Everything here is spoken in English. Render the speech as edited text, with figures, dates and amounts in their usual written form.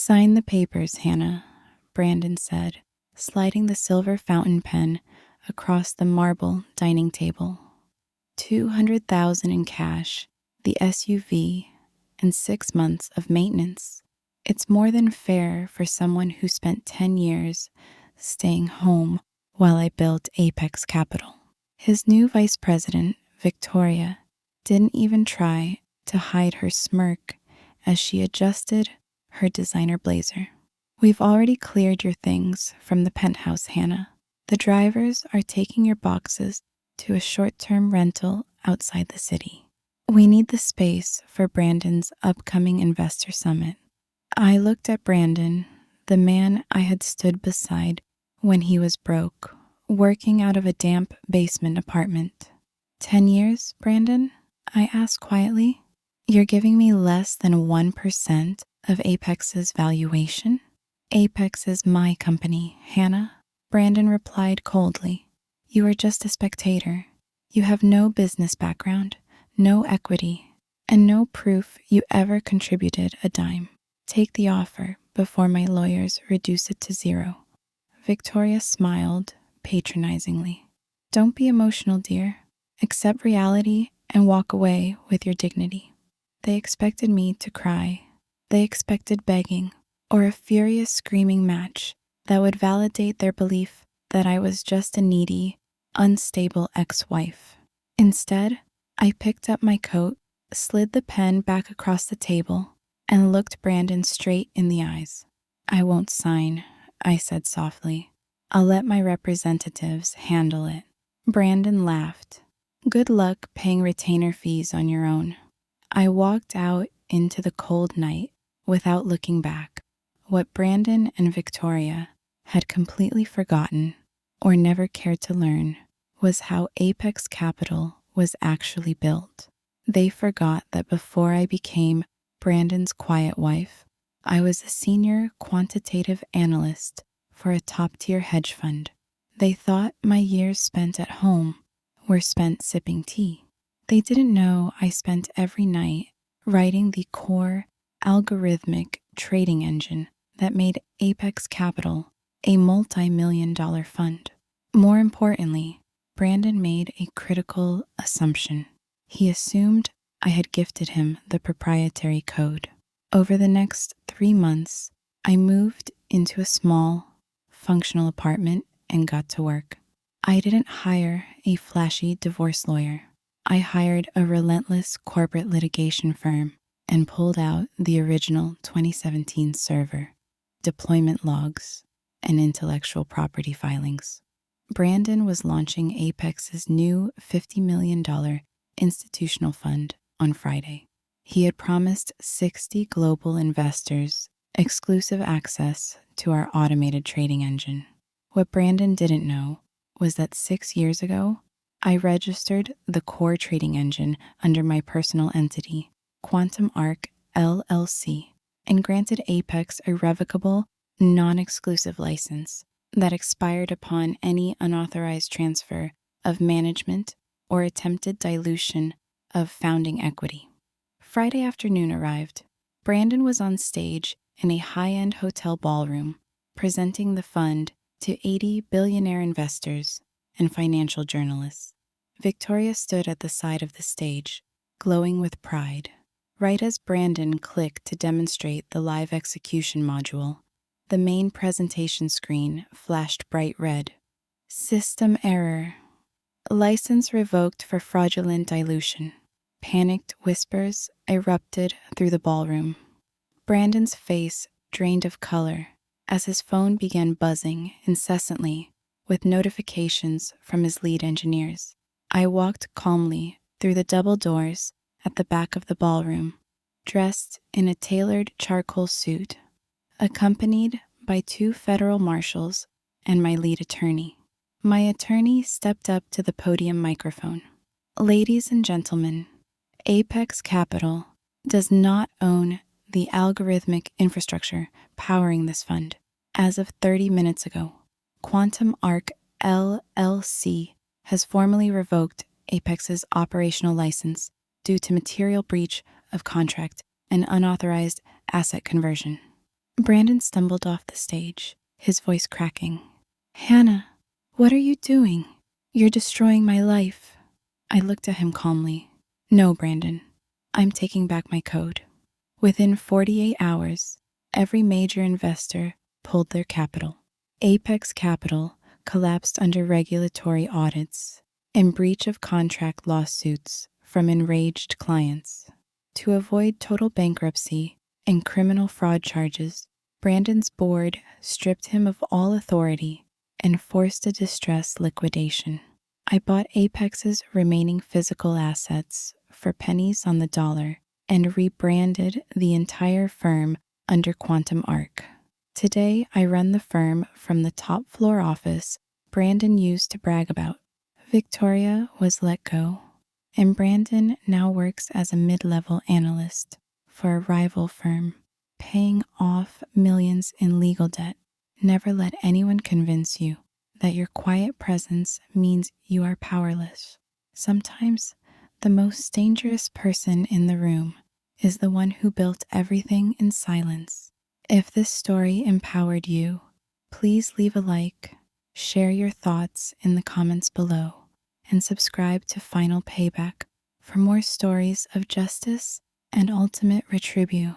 Sign the papers, Hannah, Brandon said, sliding the silver fountain pen across the marble dining table. 200,000 in cash, the SUV, and 6 months of maintenance. It's more than fair for someone who spent 10 years staying home while I built Apex Capital. His new vice president, Victoria, didn't even try to hide her smirk as she adjusted her designer blazer. We've already cleared your things from the penthouse, Hannah. The drivers are taking your boxes to a short-term rental outside the city. We need the space for Brandon's upcoming investor summit. I looked at Brandon, the man I had stood beside when he was broke, working out of a damp basement apartment. 10 years, Brandon? I asked quietly. You're giving me less than 1% of Apex's valuation? Apex is my company, Hannah, Brandon replied coldly. You are just a spectator. You have no business background, no equity, and no proof you ever contributed a dime. Take the offer before my lawyers reduce it to zero. Victoria smiled patronizingly. Don't be emotional, dear. Accept reality and walk away with your dignity. They expected me to cry. They expected begging or a furious screaming match that would validate their belief that I was just a needy, unstable ex-wife. Instead, I picked up my coat, slid the pen back across the table, and looked Brandon straight in the eyes. I won't sign, I said softly. I'll let my representatives handle it. Brandon laughed. Good luck paying retainer fees on your own. I walked out into the cold night without looking back. What Brandon and Victoria had completely forgotten or never cared to learn was how Apex Capital was actually built. They forgot that before I became Brandon's quiet wife, I was a senior quantitative analyst for a top-tier hedge fund. They thought my years spent at home were spent sipping tea. They didn't know I spent every night writing the core algorithmic trading engine that made Apex Capital a multi-million-dollar fund. More importantly, Brandon made a critical assumption. He assumed I had gifted him the proprietary code. Over the next 3 months, I moved into a small, functional apartment and got to work. I didn't hire a flashy divorce lawyer. I hired a relentless corporate litigation firm and pulled out the original 2017 server, deployment logs, and intellectual property filings. Brandon was launching Apex's new $50 million institutional fund on Friday. He had promised 60 global investors exclusive access to our automated trading engine. What Brandon didn't know was that 6 years ago, I registered the core trading engine under my personal entity, Quantum Arc LLC, and granted Apex a revocable, non-exclusive license that expired upon any unauthorized transfer of management or attempted dilution of founding equity. Friday afternoon arrived. Brandon was on stage in a high-end hotel ballroom, presenting the fund to 80 billionaire investors and financial journalists. Victoria stood at the side of the stage, glowing with pride. Right as Brandon clicked to demonstrate the live execution module, the main presentation screen flashed bright red. System error. License revoked for fraudulent dilution. Panicked whispers erupted through the ballroom. Brandon's face drained of color as his phone began buzzing incessantly with notifications from his lead engineers. I walked calmly through the double doors at the back of the ballroom, dressed in a tailored charcoal suit, accompanied by 2 federal marshals and my lead attorney. My attorney stepped up to the podium microphone. Ladies and gentlemen, Apex Capital does not own the algorithmic infrastructure powering this fund. As of 30 minutes ago, Quantum Arc LLC has formally revoked Apex's operational license due to material breach of contract and unauthorized asset conversion. Brandon stumbled off the stage, his voice cracking. Hannah, what are you doing? You're destroying my life. I looked at him calmly. No, Brandon, I'm taking back my code. Within 48 hours, every major investor pulled their capital. Apex Capital collapsed under regulatory audits and breach of contract lawsuits from enraged clients. To avoid total bankruptcy and criminal fraud charges, Brandon's board stripped him of all authority and forced a distress liquidation. I bought Apex's remaining physical assets for pennies on the dollar and rebranded the entire firm under Quantum Arc. Today, I run the firm from the top floor office Brandon used to brag about. Victoria was let go, and Brandon now works as a mid-level analyst for a rival firm, paying off millions in legal debt. Never let anyone convince you that your quiet presence means you are powerless. Sometimes, the most dangerous person in the room is the one who built everything in silence. If this story empowered you, please leave a like, share your thoughts in the comments below, and subscribe to Final Payback for more stories of justice and ultimate retribution.